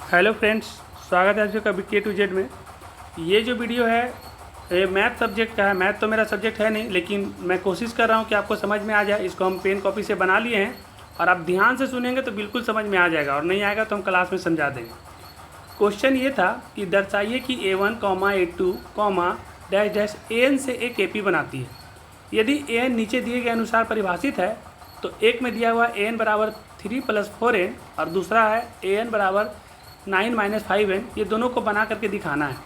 Hello friends, स्वागत है आप सबका K2Z में। ये जो वीडियो है ये मैथ सब्जेक्ट का है। मैथ तो मेरा सब्जेक्ट है नहीं, लेकिन मैं कोशिश कर रहा हूँ कि आपको समझ में आ जाए। इसको हम पेन कॉपी से बना लिए हैं और आप ध्यान से सुनेंगे तो बिल्कुल समझ में आ जाएगा, और नहीं आएगा तो हम क्लास में समझा देंगे। क्वेश्चन ये था कि दर्शाइए कि A1, A2, dash dash AN से एक AP बनाती है। यदि AN नीचे दिए गए अनुसार परिभाषित है तो एक में दिया हुआ AN बराबर 3 + 4N और दूसरा है AN बराबर 9 - 5N, ये दोनों को बना करके दिखाना है।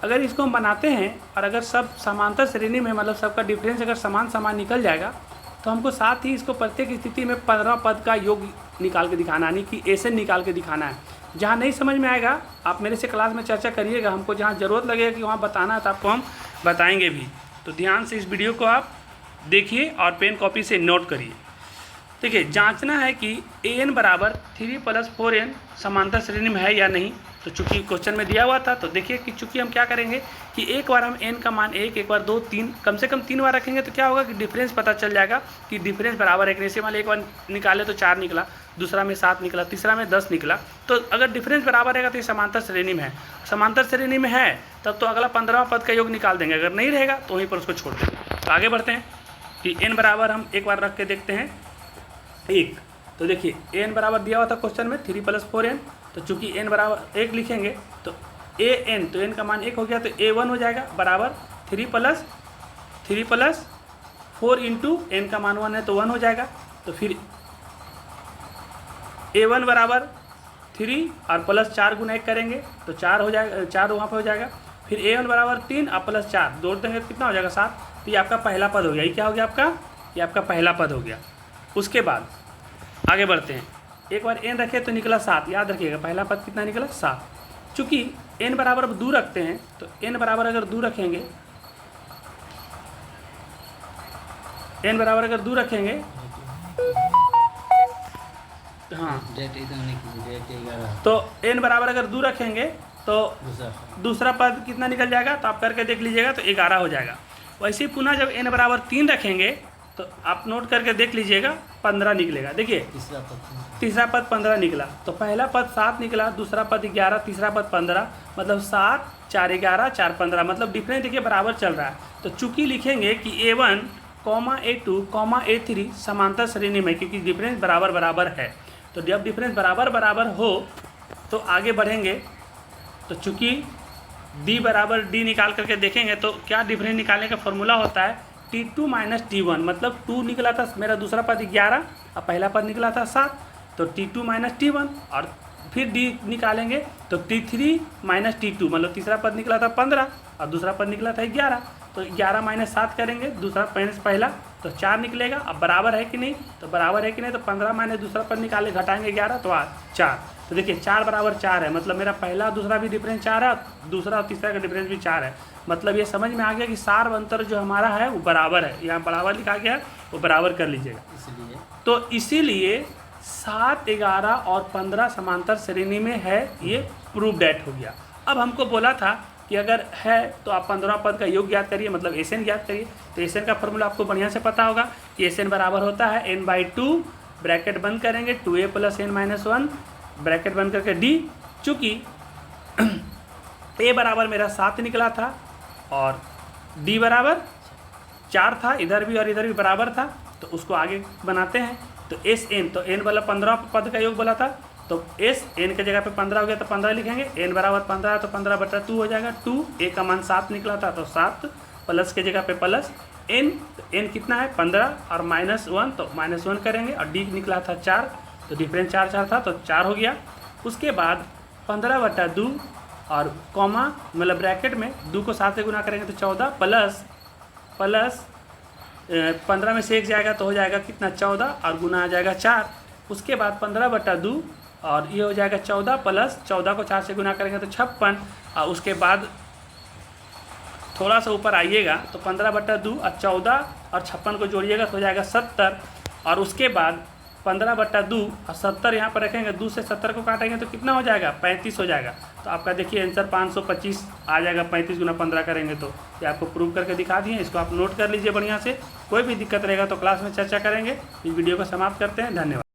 अगर इसको हम बनाते हैं और अगर सब समांतर श्रेणी में, मतलब सबका डिफरेंस अगर समान निकल जाएगा तो हमको साथ ही इसको प्रत्येक स्थिति में 15 पद का योग निकाल के दिखाना है, यानी कि एसन निकाल के दिखाना है। जहाँ नहीं समझ में आएगा आप मेरे से क्लास में चर्चा करिएगा, हमको जहाँ ज़रूरत लगेगा कि वहाँ बताना है तो आपको हम बताएंगे भी। तो ध्यान से इस वीडियो को आप देखिए और पेन कॉपी से नोट करिए। देखिए, जांचना है कि AN बराबर 3 + 4N समांतर श्रेणी में है या नहीं। तो चूंकि क्वेश्चन में दिया हुआ था, तो देखिए कि चूंकि हम क्या करेंगे कि एक बार हम n का मान 1, एक बार 2, 3, कम से कम 3 बार रखेंगे तो क्या होगा कि डिफरेंस पता चल जाएगा कि डिफरेंस बराबर है। जैसे मान एक बार निकाले तो 4 निकला, दूसरा में 7 निकला, तीसरा में 10 निकला। तो अगर डिफरेंस बराबर रहेगा तो ये समांतर श्रेणी में है। समांतर श्रेणी में है तब तो अगला 15वां पद का योग निकाल देंगे, अगर नहीं रहेगा तो वहीं पर उसको छोड़ देंगे। तो आगे बढ़ते हैं कि n बराबर हम एक बार रख के देखते हैं 1। तो देखिए AN बराबर दिया हुआ था क्वेश्चन में 3 + 4N, तो चूंकि n बराबर 1 लिखेंगे तो AN, तो n का मान 1 हो गया तो A1 हो जाएगा बराबर 3 + 4 इंटू n का मान 1 है तो 1 हो जाएगा। तो फिर A1 बराबर 3 और +4 गुना 1 करेंगे तो 4 हो जाएगा, 4 वहाँ पर हो जाएगा। फिर A1 बराबर 3 और +4 जोड़ देंगे तो कितना हो जाएगा 7। तो ये आपका पहला पद हो गया। ये क्या हो गया आपका? ये आपका पहला पद हो गया। उसके बाद आगे बढ़ते हैं। एक बार n रखे तो निकला 7, याद रखिएगा पहला पद कितना निकला 7। चूँकि n बराबर अब 2 रखते हैं तो n बराबर अगर 2 रखेंगे, n बराबर अगर 2 रखेंगे, हाँ, तो n बराबर अगर 2 रखेंगे तो दूसरा पद कितना निकल जाएगा, तो आप करके देख लीजिएगा तो 11 हो जाएगा। वैसे ही पुनः जब n बराबर 3 रखेंगे तो आप नोट करके देख लीजिएगा 15 निकलेगा। देखिए तीसरा पद 15 निकला, तो पहला पद 7 निकला, दूसरा पद 11, तीसरा पद 15, मतलब 7, 4, 11, 4, 15, मतलब डिफरेंस देखिए बराबर चल रहा है। तो चूंकि लिखेंगे कि A1, A2, A3 समांतर श्रेणी में, क्योंकि डिफरेंस बराबर बराबर है। तो जब डिफरेंस बराबर बराबर हो तो आगे बढ़ेंगे। तो चूँकि D बराबर D निकाल करके देखेंगे तो क्या डिफरेंस निकालने का फॉर्मूला होता है T2 - T1, मतलब 2 निकला था मेरा, दूसरा पद 11 और पहला पद निकला था 7, तो T2 - T1, और फिर D निकालेंगे तो T3 - T2, मतलब तीसरा पद निकला था 15 और दूसरा पद निकला था 11, तो 11 - 7 करेंगे, दूसरा पहला तो 4 निकलेगा। अब बराबर है कि नहीं, तो बराबर है कि नहीं, तो 15 - दूसरा पद निकाले, घटाएंगे 11 तो 4। तो देखिए 4 बराबर 4 है, मतलब मेरा पहला और दूसरा भी डिफरेंस 4 है, दूसरा और तीसरा का डिफरेंस भी 4 है। मतलब ये समझ में आ गया कि सार अंतर जो हमारा है वो बराबर है। यहाँ बराबर लिखा गया है, वो बराबर कर लीजिएगा। तो इसीलिए 7, 11 और 15 समांतर श्रेणी में है, ये प्रूव डेट हो गया। अब हमको बोला था कि अगर है तो आप 15वां पद का योग ज्ञात करिए, मतलब एसएन ज्ञात करिए। तो एसएन का फॉर्मूला आपको बढ़िया से पता होगा कि एसएन बराबर होता है n/2, ब्रैकेट बंद करेंगे, 2a + n - 1, ब्रैकेट बंद करके d। चूँकि a बराबर मेरा 7 निकला था और d बराबर 4 था, इधर भी और इधर भी बराबर था, तो उसको आगे बनाते हैं। तो SN, तो n वाला 15 पद का योग बोला था, तो S n के जगह पे 15 हो गया तो 15 लिखेंगे। n बराबर 15 है तो 15/2 हो जाएगा। 2 a का मान 7 निकला था तो 7, प्लस के जगह पे प्लस n, तो n कितना है 15 और -1, तो -1 करेंगे, और d निकला था 4, तो डिफरेंस 4 4 था तो 4 हो गया। उसके बाद 15/2 और कॉमा, मतलब ब्रैकेट में 2 को 7 से गुना करेंगे तो 14, प्लस 15 में से 1 जाएगा तो हो जाएगा कितना 14, और गुना आ जाएगा 4। उसके बाद 15/2 और ये हो जाएगा 14, प्लस 14 को 4 से गुना करेंगे तो 56, और उसके बाद थोड़ा सा ऊपर आइएगा तो 15/2 और 14 और 56 को जोड़िएगा तो हो जाएगा 70, और उसके बाद 15/2 और 70 यहाँ पर रखेंगे, 2 से 70 को काटेंगे तो कितना हो जाएगा 35 हो जाएगा। तो आपका देखिए आंसर 525 आ जाएगा। 35 गुना 15 करेंगे तो ये आपको प्रूव करके दिखा दिए। इसको आप नोट कर लीजिए बढ़िया से। कोई भी दिक्कत रहेगा तो क्लास में चर्चा करेंगे। इस वीडियो को समाप्त करते हैं। धन्यवाद।